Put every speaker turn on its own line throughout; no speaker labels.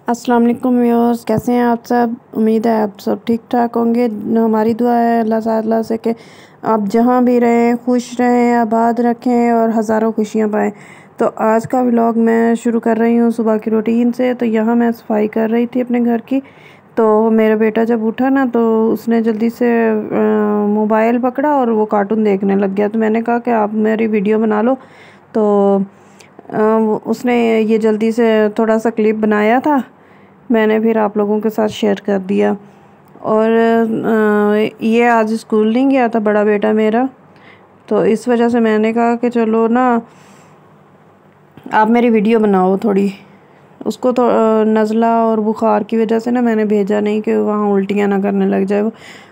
अस्सलाम वालेकुम व्यूअर्स, कैसे हैं आप सब। उम्मीद है आप सब ठीक ठाक होंगे। हमारी दुआ है अल्लाह ताला से कि आप जहाँ भी रहें खुश रहें, आबाद रखें और हज़ारों खुशियाँ पाएँ। तो आज का व्लॉग मैं शुरू कर रही हूँ सुबह की रूटीन से। तो यहाँ मैं सफाई कर रही थी अपने घर की। तो मेरा बेटा जब उठा ना तो उसने जल्दी से मोबाइल पकड़ा और वो कार्टून देखने लग गया। तो मैंने कहा कि आप मेरी वीडियो बना लो। तो उसने ये जल्दी से थोड़ा सा क्लिप बनाया था, मैंने फिर आप लोगों के साथ शेयर कर दिया। और ये आज स्कूल नहीं गया था बड़ा बेटा मेरा, तो इस वजह से मैंने कहा कि चलो ना आप मेरी वीडियो बनाओ थोड़ी। उसको तो नज़ला और बुखार की वजह से ना मैंने भेजा नहीं कि वहाँ उल्टियाँ ना करने लग जाए। वो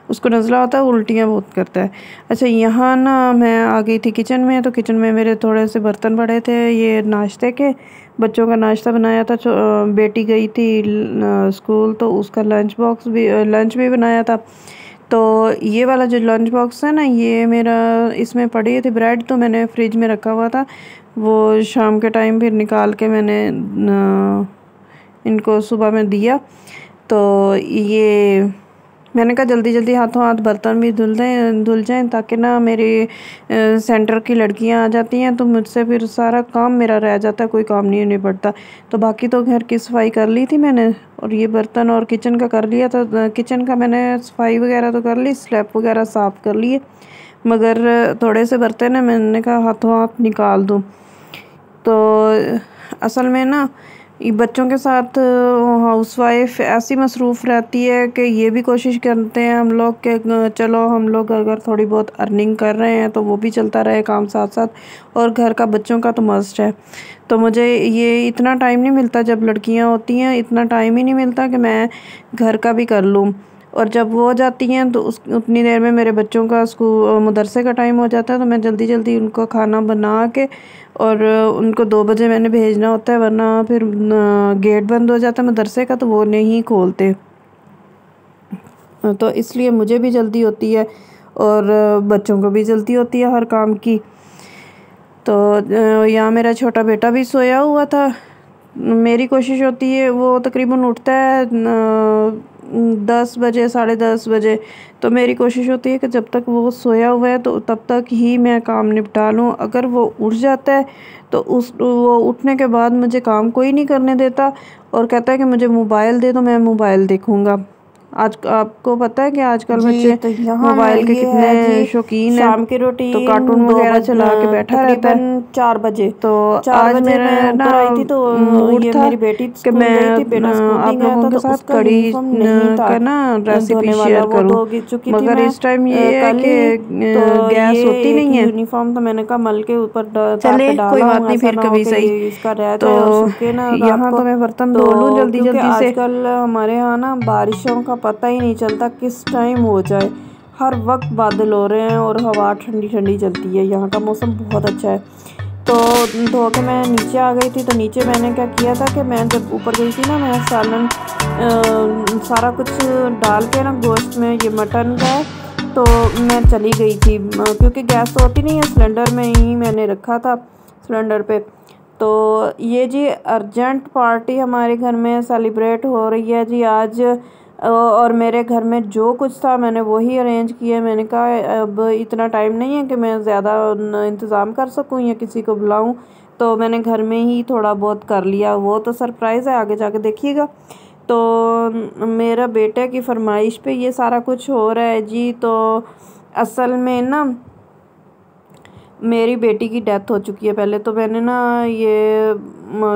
उसको नज़ला होता है, उल्टियाँ बहुत करता है। अच्छा, यहाँ ना मैं आ गई थी किचन में। तो किचन में मेरे थोड़े से बर्तन पड़े थे, ये नाश्ते के, बच्चों का नाश्ता बनाया था। बेटी गई थी स्कूल, तो उसका लंच भी बनाया था। तो ये वाला जो लंच बॉक्स है ना, ये मेरा इसमें पड़ी थी ब्रेड, तो मैंने फ्रिज में रखा हुआ था। वो शाम के टाइम फिर निकाल के मैंने इनको सुबह में दिया। तो ये मैंने कहा जल्दी जल्दी हाथों हाथ बर्तन भी धुल जाएं, ताकि ना मेरी सेंटर की लड़कियां आ जाती हैं तो मुझसे फिर सारा काम मेरा रह जाता है, कोई काम नहीं निपटता। तो बाकी तो घर की सफाई कर ली थी मैंने, और ये बर्तन और किचन का कर लिया था। किचन का मैंने सफाई वगैरह तो कर ली, स्लैब वगैरह साफ़ कर लिए, मगर थोड़े से बर्तन है, मैंने कहा हाथों हाथ निकाल दूँ। तो असल में ना ये बच्चों के साथ हाउसवाइफ ऐसी मसरूफ़ रहती है कि ये भी कोशिश करते हैं हम लोग कि चलो हम लोग अगर थोड़ी बहुत अर्निंग कर रहे हैं तो वो भी चलता रहे काम साथ साथ, और घर का बच्चों का तो मस्ट है। तो मुझे ये इतना टाइम नहीं मिलता, जब लड़कियां होती हैं इतना टाइम ही नहीं मिलता कि मैं घर का भी कर लूँ। और जब वो जाती हैं तो उस उतनी देर में मेरे बच्चों का स्कूल मदरसे का टाइम हो जाता है। तो मैं जल्दी जल्दी उनको खाना बना के, और उनको 2 बजे मैंने भेजना होता है, वरना फिर गेट बंद हो जाता है मदरसे का, तो वो नहीं खोलते। तो इसलिए मुझे भी जल्दी होती है और बच्चों को भी जल्दी होती है हर काम की। तो यहाँ मेरा छोटा बेटा भी सोया हुआ था। मेरी कोशिश होती है, वो तकरीबन उठता है 10 बजे, 10:30 बजे। तो मेरी कोशिश होती है कि जब तक वो सोया हुआ है तो तब तक ही मैं काम निपटा लूँ। अगर वो उठ जाता है तो वो उठने के बाद मुझे काम कोई नहीं करने देता, और कहता है कि मुझे मोबाइल दे दो, मैं मोबाइल देखूँगा। आज आपको पता है कि आजकल बच्चे
तो यहाँ
मोबाइल के
ये है
कितने
जी
शौकीन हैं।
शाम की
तो
रूटीन
कार्टून वगैरह चला के बैठा रहता है।
तकरीबन 4 बजे।
तो
4
आज
बजे
मेरा
मैं
ना
ऊपर आई थी, तो
मूड
ये
था
मेरी बेटी
कि
स्कूल
मैं
गई थी, बेटा स्कूल नहीं
आप
गया
लोगों
था,
के
तो
साथ
उसका
कड़ी
यूनिफॉर्म नहीं था
का ना रेसिपी
धोने वाला,
शेयर
वो
करूं।
धो चुकी थी।
मगर
मैं
इस टाइम ये है
कल
कि
ही तो
गैस
ये
होती
एक
नहीं है।
यूनिफॉर्म तो मैंने कहा मल के ऊपर तार पे
चले कोई
डाला
बात
हूँ,
नहीं,
ऐसा
फिर
ना हो
कभी
कि
सही।
ये इसका रह
तो
जाए और सूखे ना रात
यहाँ
को।
तो मैं बर्तन
तो
धो लूँ जल्दी
क्योंकि
जल्दी से।
आजकल हमारे यहाँ ना बारिशों का पता ही नहीं चलता किस टाइम हो जाए, हर वक्त बादल हो रहे हैं और हवा ठंडी ठंडी चलती है। यहाँ का मौसम बहुत अच्छा है। तो धो के मैं नीचे आ गई थी। तो नीचे मैंने क्या किया था कि मैं जब ऊपर गई थी ना, मैं सालन सारा कुछ डाल के ना गोश्त में, ये मटन का है, तो मैं चली गई थी क्योंकि गैस तो होती नहीं है, सिलेंडर में ही मैंने रखा था, सिलेंडर पे। तो ये जी अर्जेंट पार्टी हमारे घर में सेलिब्रेट हो रही है जी आज। और मेरे घर में जो कुछ था मैंने वही अरेंज किया। मैंने कहा अब इतना टाइम नहीं है कि मैं ज़्यादा इंतज़ाम कर सकूं या किसी को बुलाऊं, तो मैंने घर में ही थोड़ा बहुत कर लिया। वो तो सरप्राइज़ है, आगे जाके देखिएगा। तो मेरा बेटे की फरमाइश पे ये सारा कुछ हो रहा है जी। तो असल में ना मेरी बेटी की डेथ हो चुकी है पहले। तो मैंने ना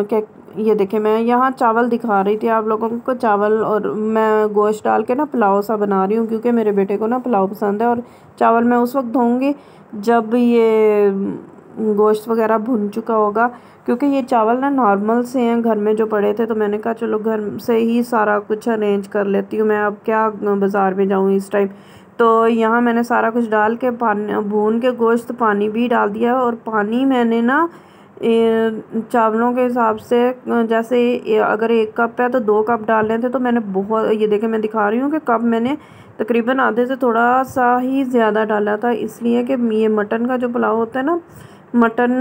क्या, ये देखे, मैं यहाँ चावल दिखा रही थी आप लोगों को, चावल, और मैं गोश्त डाल के ना पुलाव सा बना रही हूँ, क्योंकि मेरे बेटे को ना पुलाव पसंद है। और चावल मैं उस वक्त धोऊंगी जब ये गोश्त वगैरह भुन चुका होगा, क्योंकि ये चावल ना नॉर्मल से हैं घर में जो पड़े थे। तो मैंने कहा चलो घर से ही सारा कुछ अरेंज कर लेती हूँ, मैं अब क्या बाज़ार में जाऊँ इस टाइम। तो यहाँ मैंने सारा कुछ डाल के पानी भून के गोश्त, पानी भी डाल दिया। और पानी मैंने ना चावलों के हिसाब से, जैसे अगर 1 कप है तो 2 कप डालने थे। तो मैंने बहुत, ये देखे मैं दिखा रही हूँ कि कप मैंने तकरीबन आधे से थोड़ा सा ही ज़्यादा डाला था, इसलिए कि ये मटन का जो पुलाव होता है ना, मटन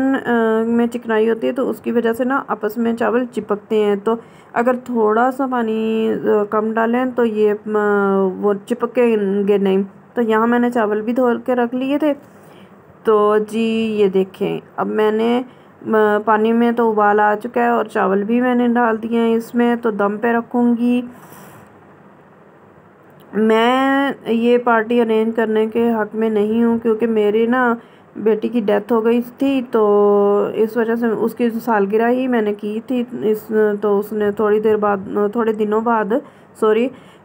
में चिकनाई होती है तो उसकी वजह से ना आपस में चावल चिपकते हैं। तो अगर थोड़ा सा पानी कम डालें तो ये वो चिपकेंगे नहीं। तो यहाँ मैंने चावल भी धो के रख लिए थे। तो जी ये देखें, अब मैंने पानी में तो उबाल आ चुका है और चावल भी मैंने डाल दिए हैं इसमें। तो दम पे रखूँगी। मैं ये पार्टी अरेंज करने के हक़ में नहीं हूँ क्योंकि मेरी ना बेटी की डेथ हो गई थी, तो इस वजह से उसकी सालगिरह ही मैंने की थी तो उसने थोड़े दिनों बाद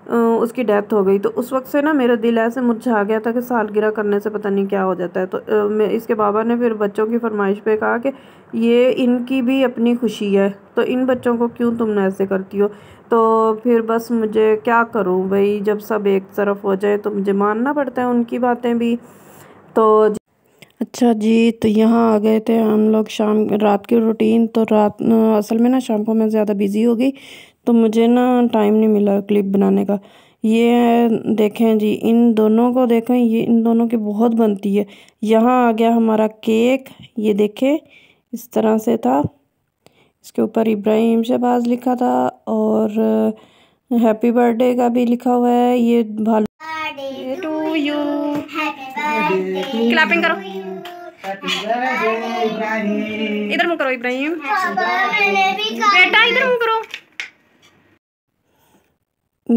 उसकी डेथ हो गई। तो उस वक्त से ना मेरा दिल ऐसे मुरझा गया था कि सालगिरह करने से पता नहीं क्या हो जाता है। तो इसके बाबा ने फिर बच्चों की फरमाइश पे कहा कि ये इनकी भी अपनी खुशी है, तो इन बच्चों को क्यों तुम ऐसे करती हो। तो फिर बस मुझे क्या करूँ भाई, जब सब एक तरफ हो जाए तो मुझे मानना पड़ता है उनकी बातें भी। तो
अच्छा जी, तो यहाँ आ गए थे हम लोग रात की रूटीन। तो असल में ना शाम को मैं ज़्यादा बिज़ी हो गई, तो मुझे ना टाइम नहीं मिला क्लिप बनाने का। ये देखें जी, इन दोनों को देखें, ये इन दोनों की बहुत बनती है। यहाँ आ गया हमारा केक, ये देखें इस तरह से था। इसके ऊपर इब्राहिम शहबाज लिखा था और हैप्पी बर्थडे का भी लिखा हुआ है। ये भालू टू यू, क्लैपिंग करो, इधर मुँह करो इब्राहिम, बेटा इधर मुँह करो।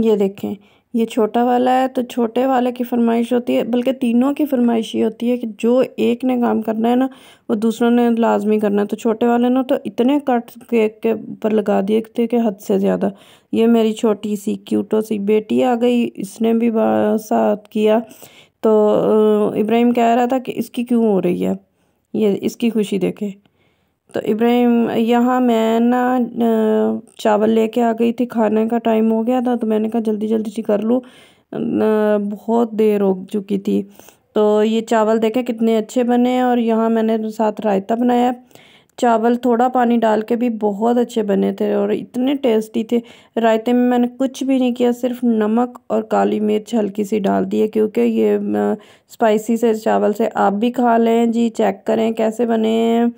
ये देखें, ये छोटा वाला है, तो छोटे वाले की फरमाइश होती है, बल्कि तीनों की फरमाइश ये होती है कि जो एक ने काम करना है ना वो दूसरों ने लाजमी करना है। तो छोटे वाले ने तो इतने कट केक के ऊपर लगा दिए थे कि हद से ज़्यादा। ये मेरी छोटी सी क्यूटो सी बेटी आ गई, इसने भी साथ किया। तो इब्राहिम कह रहा था कि इसकी क्यों हो रही है, ये इसकी खुशी देखे। तो इब्राहिम, यहाँ मैं ना चावल लेके आ गई थी, खाने का टाइम हो गया था, तो मैंने कहा जल्दी जल्दी सी कर लूँ, बहुत देर हो चुकी थी। तो ये चावल देखें कितने अच्छे बने हैं और यहाँ मैंने साथ रायता बनाया। चावल थोड़ा पानी डाल के भी बहुत अच्छे बने थे और इतने टेस्टी थे। रायते में मैंने कुछ भी नहीं किया, सिर्फ नमक और काली मिर्च हल्की सी डाल दी है क्योंकि ये स्पाइसी से चावल से। आप भी खा लें जी, चेक करें कैसे बने हैं।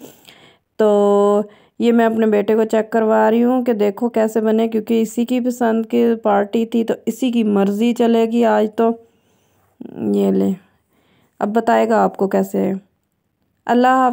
तो ये मैं अपने बेटे को चेक करवा रही हूँ कि देखो कैसे बने, क्योंकि इसी की पसंद की पार्टी थी तो इसी की मर्ज़ी चलेगी आज। तो ये ले, अब बताएगा आपको कैसे है। अल्लाह हाफ़िज़।